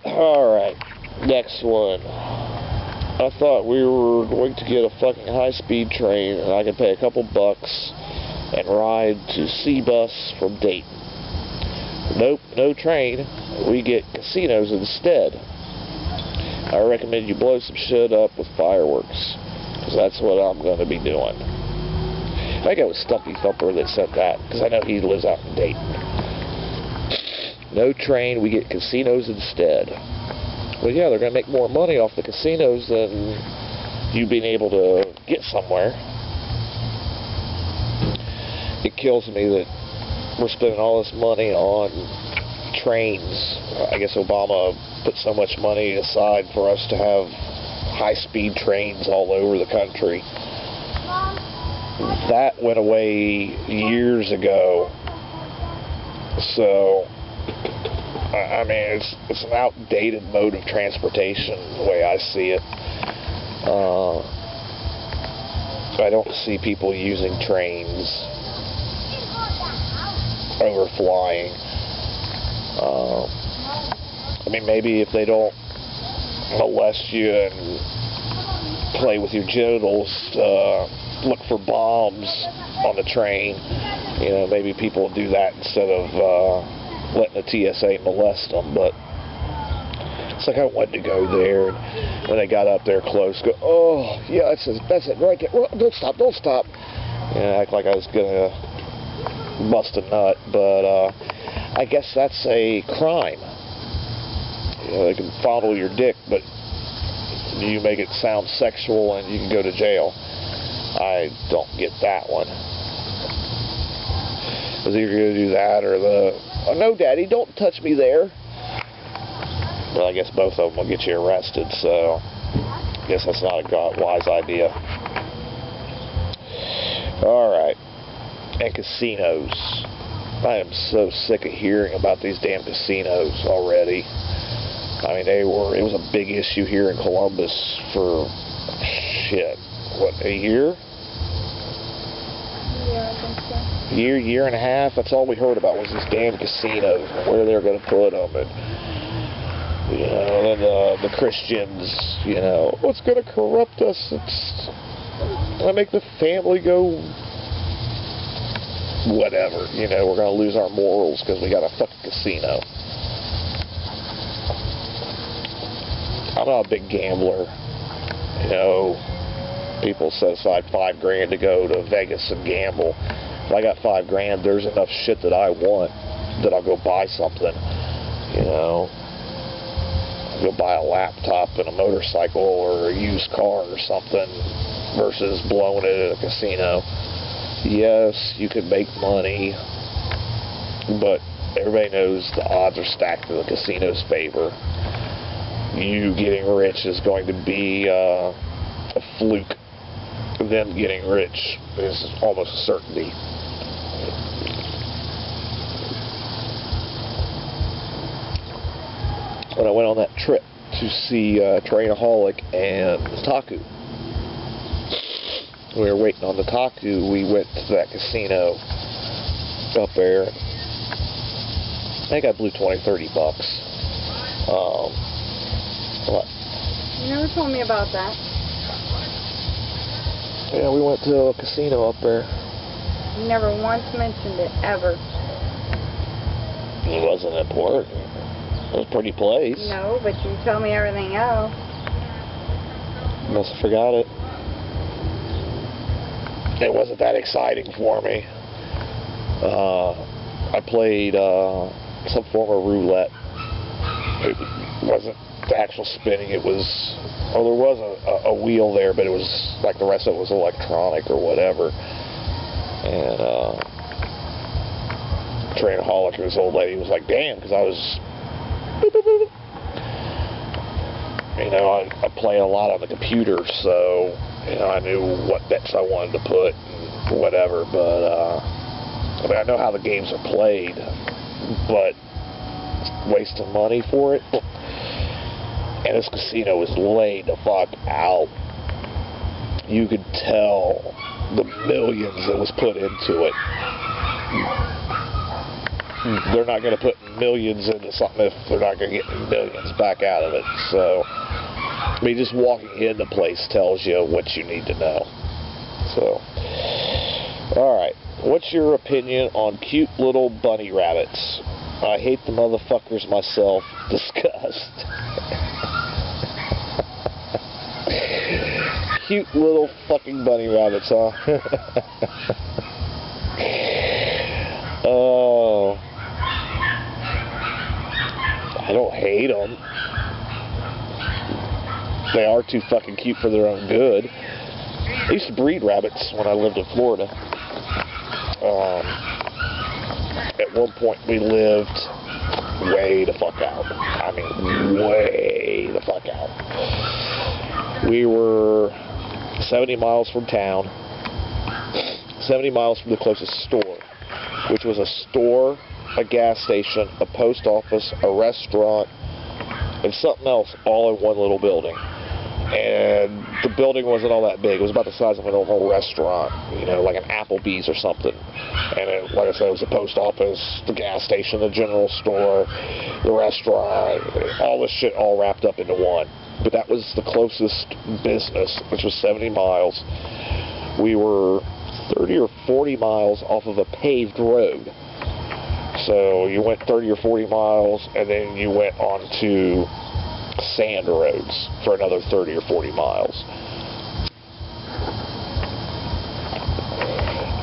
Alright, next one. I thought we were going to get a fucking high-speed train and I could pay a couple bucks and ride to C-Bus from Dayton. Nope, no train. We get casinos instead. I recommend you blow some shit up with fireworks, because that's what I'm going to be doing. I think it was Stumpy Thumper that said that, because I know he lives out in Dayton. No train, we get casinos instead. Well, yeah, they're going to make more money off the casinos than you being able to get somewhere. It kills me that we're spending all this money on trains. I guess Obama put so much money aside for us to have high-speed trains all over the country. That went away years ago. So, I mean, it's an outdated mode of transportation, the way I see it. I don't see people using trains over flying. I mean, maybe if they don't molest you and play with your genitals, look for bombs on the train, you know, maybe people will do that instead of letting the TSA molest them. But it's like I wanted to go there, and when they got up there close, go, oh, yeah, that's it right there. Well, don't stop. You know, act like I was gonna bust a nut, but I guess that's a crime. You know, they can fondle your dick, but you make it sound sexual and you can go to jail. I don't get that one. Is either going to do that or oh, no, Daddy, don't touch me there. Well, I guess both of them will get you arrested, so I guess that's not a wise idea. Alright. And casinos. I am so sick of hearing about these damn casinos already. I mean, it was a big issue here in Columbus for, shit, what, a year? Yeah, I think so. Year and a half, that's all we heard about was these damn casinos, and where they're going to put them, and, you know, and the Christians, you know, what's going to corrupt us? It's going to make the family go whatever, you know, we're going to lose our morals because we got a fucking casino. I'm not a big gambler. You know, people set aside $5 grand to go to Vegas and gamble. If I got $5 grand, there's enough shit that I want that I'll go buy something. You know, I'll go buy a laptop and a motorcycle or a used car or something versus blowing it at a casino. Yes, you can make money, but everybody knows the odds are stacked in the casino's favor. You getting rich is going to be a fluke. Them getting rich is almost a certainty. When I went on that trip to see Trainaholic and Taku, we were waiting on the Taku. We went to that casino up there. I think I blew 20, 30 bucks. What? You never told me about that. Yeah, we went to a casino up there. You never once mentioned it, ever. It wasn't important. It was a pretty place. No, but you tell me everything else. Must have forgot it. It wasn't that exciting for me. I played some form of roulette. It wasn't the actual spinning. It was, there was a wheel there, but it was like the rest of it was electronic or whatever. And Trainaholic, this old lady, was like, damn, because I was, you know, I play a lot on the computer, so, you know, I knew what bets I wanted to put and whatever, but, I mean, I know how the games are played, but wasting money for it, and this casino was laid the fuck out. You could tell the millions that was put into it. they're not going to put millions into something if they're not going to get millions back out of it. So, I mean, just walking in the place tells you what you need to know. So, alright. What's your opinion on cute little bunny rabbits? I hate the motherfuckers myself. Disgust. Cute little fucking bunny rabbits, huh? Oh. I don't hate them. They are too fucking cute for their own good. I used to breed rabbits when I lived in Florida. At one point we lived way the fuck out. I mean, way the fuck out. We were 70 miles from town, 70 miles from the closest store, which was a store, a gas station, a post office, a restaurant, and something else all in one little building. And the building wasn't all that big. It was about the size of a normal restaurant, you know, like an Applebee's or something. And it, like I said, it was the post office, the gas station, the general store, the restaurant, all this shit all wrapped up into one. But that was the closest business, which was 70 miles. We were 30 or 40 miles off of a paved road. So you went 30 or 40 miles, and then you went on to sand roads for another 30 or 40 miles.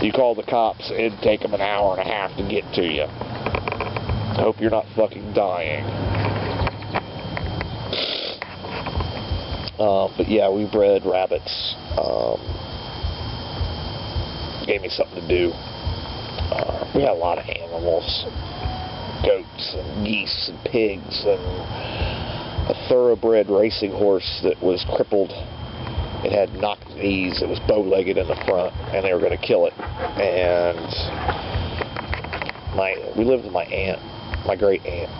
You call the cops, it'd take them an hour and a half to get to you. I hope you're not fucking dying. But yeah, we bred rabbits. Gave me something to do. We had a lot of animals. Goats and geese and pigs and a thoroughbred racing horse that was crippled. It had knocked knees. It was bow-legged in the front, and they were going to kill it. And we lived with my aunt, my great aunt.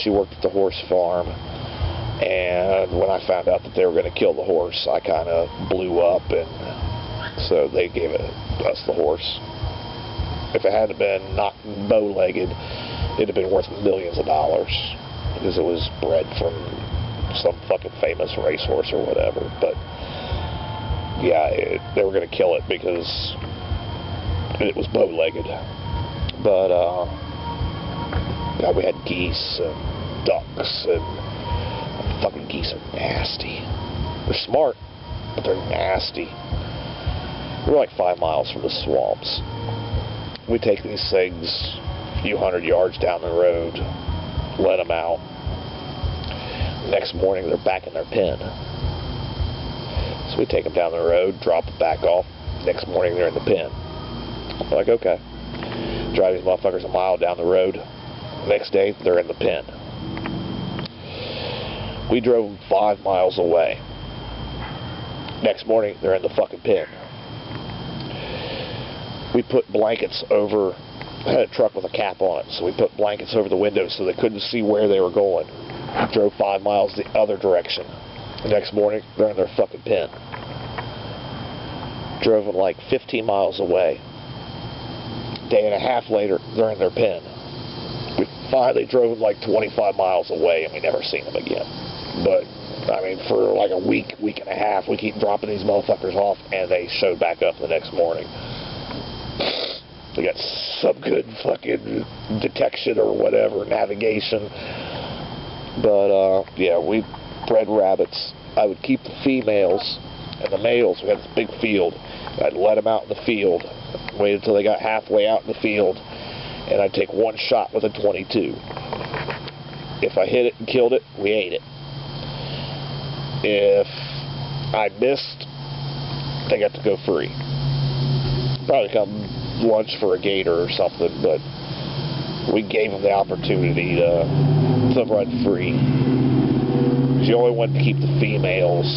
She worked at the horse farm, and when I found out that they were going to kill the horse, I kind of blew up, and so they gave us the horse. If it hadn't been knocked bow-legged, it'd have been worth millions of dollars, because it was bred from some fucking famous racehorse or whatever. But yeah, they were going to kill it because it was bow-legged. But yeah, we had geese and ducks, and fucking geese are nasty. They're smart, but they're nasty. We were like 5 miles from the swamps. We take these things a few hundred yards down the road, let them out. Next morning, they're back in their pen. So we take them down the road, drop them back off. Next morning, they're in the pen. We're like, okay. Drive these motherfuckers a mile down the road. Next day, they're in the pen. We drove them 5 miles away. Next morning, they're in the fucking pen. We put blankets over. I had a truck with a cap on it, so we put blankets over the windows so they couldn't see where they were going. Drove 5 miles the other direction. The next morning, they're in their fucking pen. Drove them like 15 miles away. Day and a half later, they're in their pen. We finally drove them like 25 miles away, and we never seen them again. But, I mean, for like a week, week and a half, we keep dropping these motherfuckers off, and they showed back up the next morning. They got some good fucking detection or whatever, navigation. But, yeah, we bred rabbits. I would keep the females and the males. We had this big field. I'd let them out in the field, wait until they got halfway out in the field, and I'd take one shot with a .22. If I hit it and killed it, we ate it. If I missed, they got to go free. Probably come lunch for a gator or something, but we gave them the opportunity to run free. You only want to keep the females,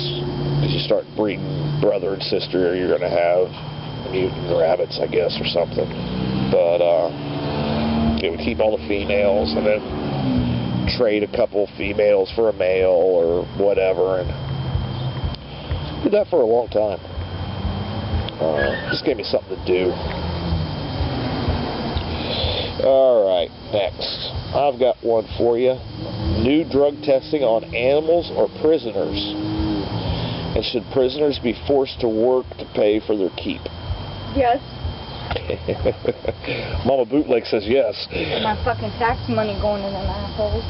because you start breeding brother and sister, you're going to have mutant rabbits, I guess, or something. But it would keep all the females, and then trade a couple females for a male or whatever, and did that for a long time. Just gave me something to do. Alright, next. I've got one for you. New drug testing on animals or prisoners? And should prisoners be forced to work to pay for their keep? Yes. Mama Bootleg says yes. My fucking tax money going in them assholes.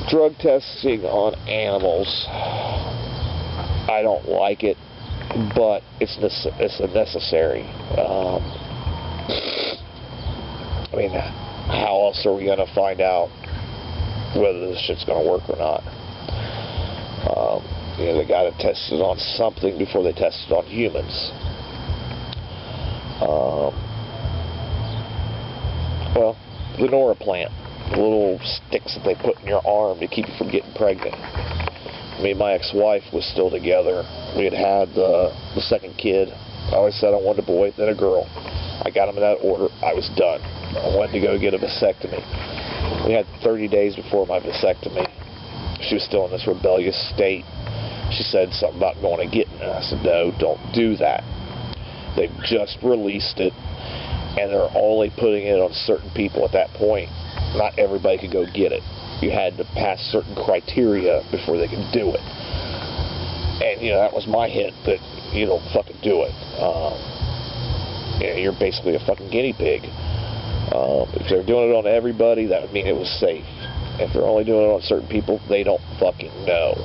Drug testing on animals. I don't like it, but it's necessary. I mean, how else are we going to find out whether this shit's going to work or not? They got to test it on something before they test it on humans. Well, the Noraplant, the little sticks that they put in your arm to keep you from getting pregnant. Me and my ex-wife was still together. We had had the second kid. I always said I wanted a boy, then a girl. I got them in that order. I was done. I went to go get a vasectomy. We had 30 days before my vasectomy. She was still in this rebellious state. She said something about going and getting it. I said, no, don't do that. They've just released it, and they're only putting it on certain people at that point. Not everybody could go get it. You had to pass certain criteria before they could do it. And, that was my hint that you don't fucking do it. You're basically a fucking guinea pig. If they're doing it on everybody, that would mean it was safe. If they're only doing it on certain people, they don't fucking know.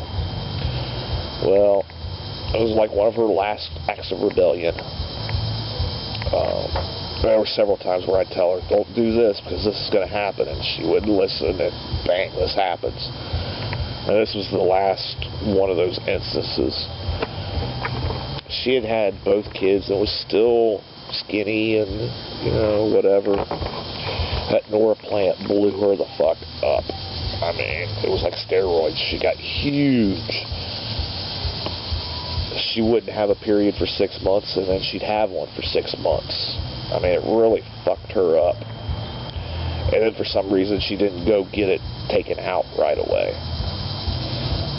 Well, it was like one of her last acts of rebellion. There were several times where I'd tell her, don't do this because this is going to happen, and she wouldn't listen, and bang, this happens. And this was the last one of those instances. She had had both kids and was still skinny and, whatever. That Noraplant blew her the fuck up. I mean, it was like steroids. She got huge. She wouldn't have a period for 6 months, and then she'd have one for 6 months. I mean, it really fucked her up. And then for some reason, she didn't go get it taken out right away.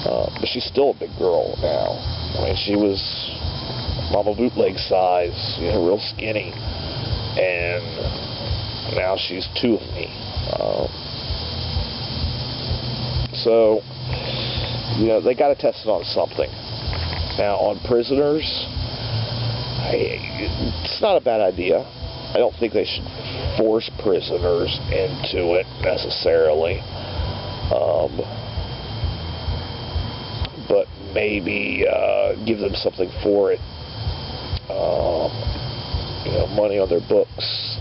But she's still a big girl now. I mean, she was Mama Bootleg size, real skinny. And now she's 2 of me. So, they got to test it on something. Now, on prisoners, it's not a bad idea. I don't think they should force prisoners into it necessarily. But maybe give them something for it. Money on their books.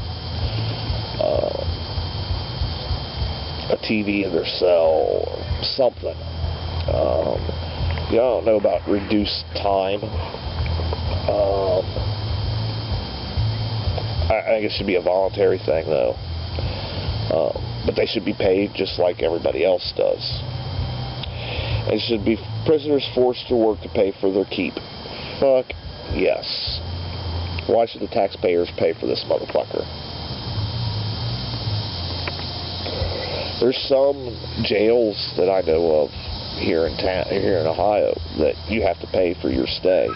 A TV in their cell, or something. I don't know about reduced time. I think it should be a voluntary thing, though. But they should be paid just like everybody else does. It should be prisoners forced to work to pay for their keep. Fuck yes. Why should the taxpayers pay for this motherfucker? There's some jails that I know of here in Ohio that you have to pay for your stay.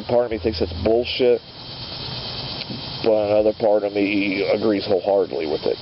Part of me thinks it's bullshit, but another part of me agrees wholeheartedly with it.